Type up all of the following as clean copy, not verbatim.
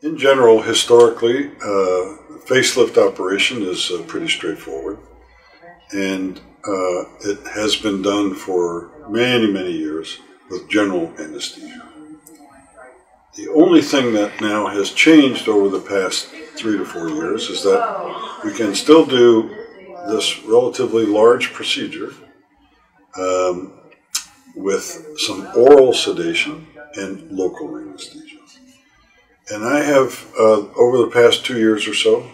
In general, historically, facelift operation is pretty straightforward, and it has been done for many, many years with general anesthesia. The only thing that now has changed over the past 3 to 4 years is that we can still do this relatively large procedure with some oral sedation and local anesthesia. And I have, over the past 2 years or so,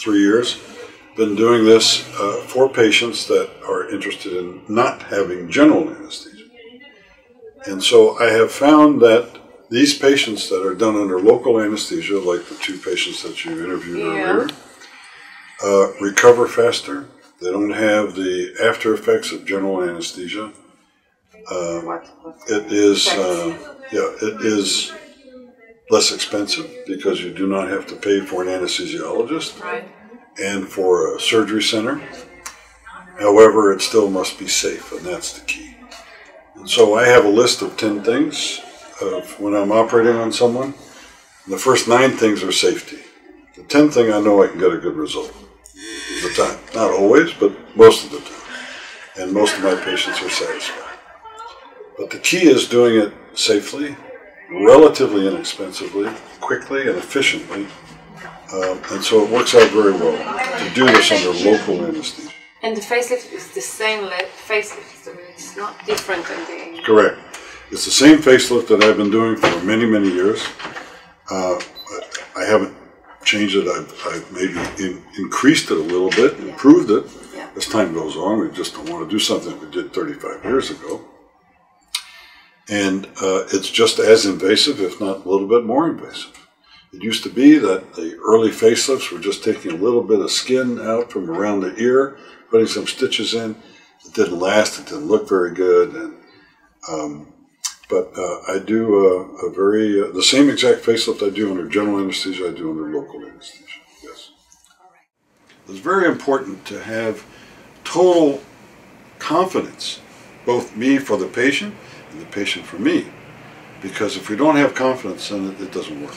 3 years, been doing this for patients that are interested in not having general anesthesia. And so I have found that these patients that are done under local anesthesia, like the 2 patients that you interviewed earlier, recover faster. They don't have the after effects of general anesthesia. It is less expensive because you do not have to pay for an anesthesiologist and for a surgery center. However, it still must be safe, and that's the key. And so I have a list of 10 things of when I'm operating on someone. And the first 9 things are safety. The 10th thing, I know I can get a good result the time. Not always, but most of the time. And most of my patients are satisfied. But the key is doing it safely, relatively inexpensively, quickly and efficiently. And so it works out very well to do this under local anesthesia. And the facelift is the same facelift, so it's not different than the... Correct. It's the same facelift that I've been doing for many, many years. I haven't changed it. I've maybe increased it a little bit, improved it. As time goes on, we just don't want to do something we did 35 years ago. And it's just as invasive, if not a little bit more invasive. It used to be that the early facelifts were just taking a little bit of skin out from around the ear, putting some stitches in. It didn't last, it didn't look very good. And but I do the same exact facelift I do under general anesthesia, I do under local anesthesia, yes. It's very important to have total confidence, both me for the patient and the patient for me, because if we don't have confidence, then it doesn't work.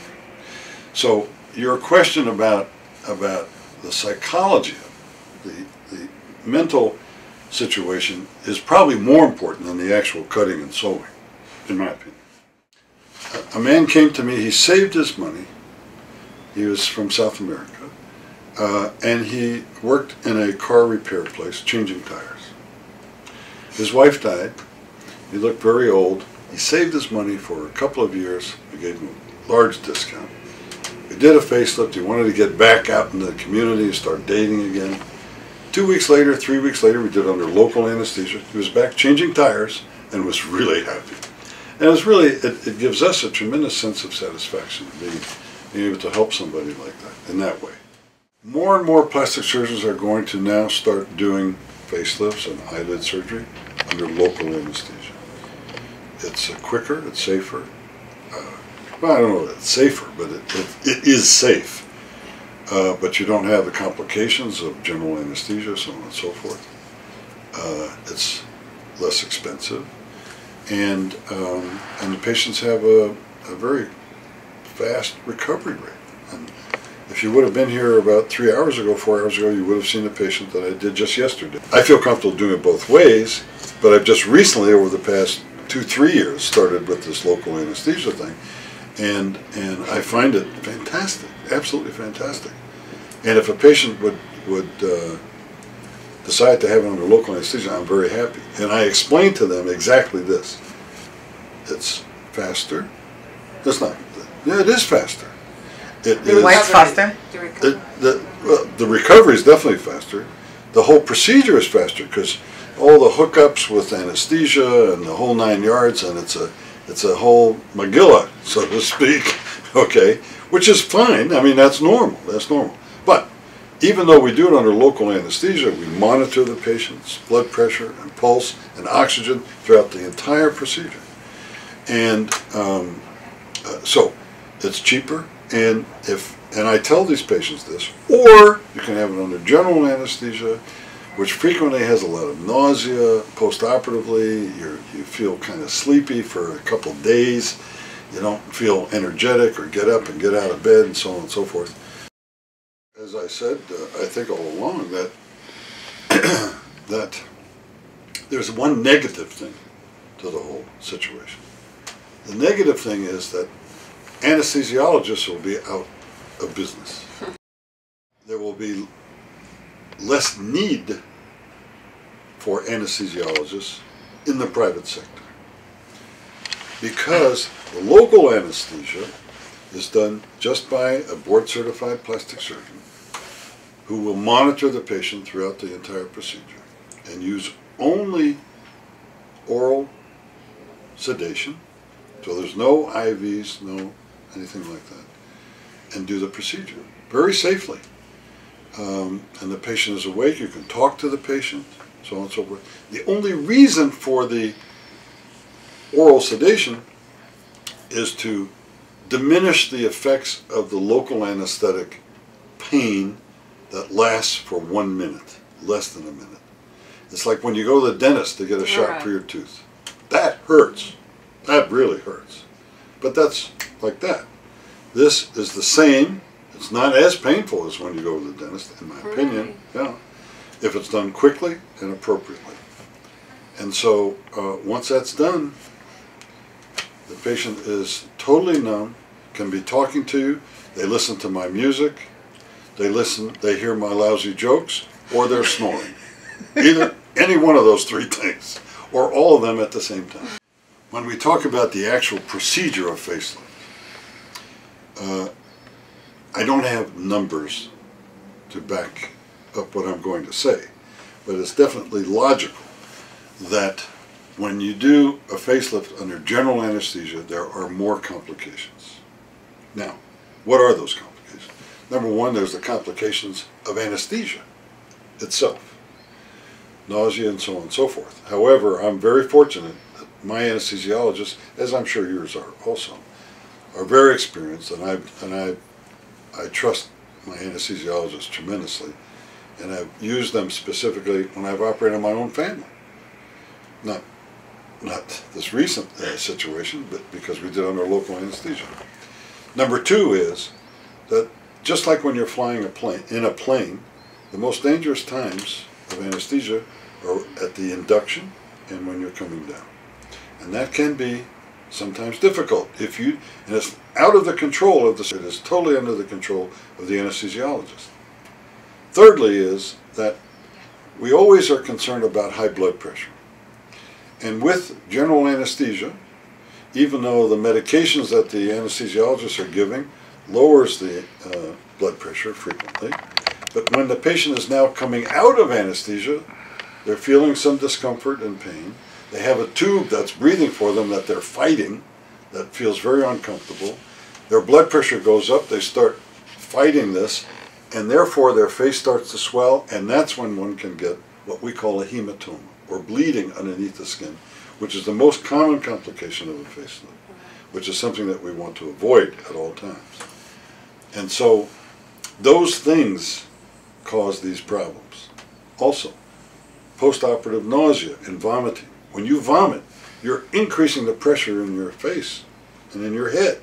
So your question about the psychology of the mental situation is probably more important than the actual cutting and sewing, in my opinion. A man came to me, he saved his money, he was from South America, and he worked in a car repair place, changing tires. His wife died, he looked very old, he saved his money for a couple of years, we gave him a large discount. We did a facelift, he wanted to get back out in the community and start dating again. 2 weeks later, 3 weeks later, we did under local anesthesia. He was back changing tires and was really happy. And it's really, it gives us a tremendous sense of satisfaction, being able to help somebody like that, in that way. More and more plastic surgeons are going to now start doing facelifts and eyelid surgery under local anesthesia. It's quicker, it's safer. Well, I don't know that it's safer, but it is safe. But you don't have the complications of general anesthesia, so on and so forth. It's less expensive. And the patients have a very fast recovery rate. And if you would have been here about 3 hours ago, 4 hours ago, you would have seen a patient that I did just yesterday. I feel comfortable doing it both ways, but I've just recently, over the past 2-3 years, started with this local anesthesia thing, and I find it fantastic, absolutely fantastic. And if a patient would decide to have it under local anesthesia, I'm very happy. And I explain to them exactly this. It's faster. It's not. Yeah, it is faster. Why it's faster? The recovery is definitely faster. The whole procedure is faster because all the hookups with anesthesia and the whole 9 yards, and it's a whole Megillah, so to speak. Okay, which is fine. I mean, that's normal. That's normal. But even though we do it under local anesthesia, we monitor the patient's blood pressure and pulse and oxygen throughout the entire procedure. And so it's cheaper, and I tell these patients this, or you can have it under general anesthesia, which frequently has a lot of nausea post-operatively. You feel kind of sleepy for a couple of days. You don't feel energetic or get up and get out of bed and so on and so forth. As I said, I think all along that that there's one negative thing to the whole situation. The negative thing is that anesthesiologists will be out of business. There will be less need for anesthesiologists in the private sector, because the local anesthesia is done just by a board-certified plastic surgeon who will monitor the patient throughout the entire procedure and use only oral sedation, so there's no IVs, no anything like that, and do the procedure very safely. And the patient is awake, you can talk to the patient, so on and so forth. The only reason for the oral sedation is to diminish the effects of the local anesthetic pain that lasts for 1 minute, less than a minute. It's like when you go to the dentist to get a shot for your tooth. That hurts. That really hurts. But that's like that. This is the same. It's not as painful as when you go to the dentist, in my opinion, yeah, if it's done quickly and appropriately. And so once that's done, the patient is totally numb, can be talking to you, they listen to my music, they hear my lousy jokes, or they're snoring. Either any one of those three things, or all of them at the same time. When we talk about the actual procedure of facelift, I don't have numbers to back up what I'm going to say, but it's definitely logical that when you do a facelift under general anesthesia, there are more complications. Now, what are those complications? Number one, there's the complications of anesthesia itself, nausea and so on and so forth. However, I'm very fortunate that my anesthesiologists, as I'm sure yours are also, are very experienced, and I trust my anesthesiologists tremendously, and I've used them specifically when I've operated on my own family. Not this recent situation, but because we did under local anesthesia. Number two is that just like when you're flying in a plane, the most dangerous times of anesthesia are at the induction and when you're coming down. And that can be sometimes difficult and it's out of the control of it is totally under the control of the anesthesiologist. Thirdly is that we always are concerned about high blood pressure. And with general anesthesia, even though the medications that the anesthesiologists are giving lowers the blood pressure frequently, but when the patient is now coming out of anesthesia, they're feeling some discomfort and pain. They have a tube that's breathing for them that they're fighting, that feels very uncomfortable. Their blood pressure goes up, they start fighting this, and therefore their face starts to swell, and that's when one can get what we call a hematoma, or bleeding underneath the skin, which is the most common complication of a facelift, which is something that we want to avoid at all times. And so those things cause these problems. Also, postoperative nausea and vomiting. When you vomit, you're increasing the pressure in your face and in your head,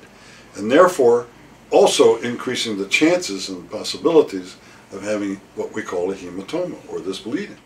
and therefore also increasing the chances and possibilities of having what we call a hematoma, or this bleeding.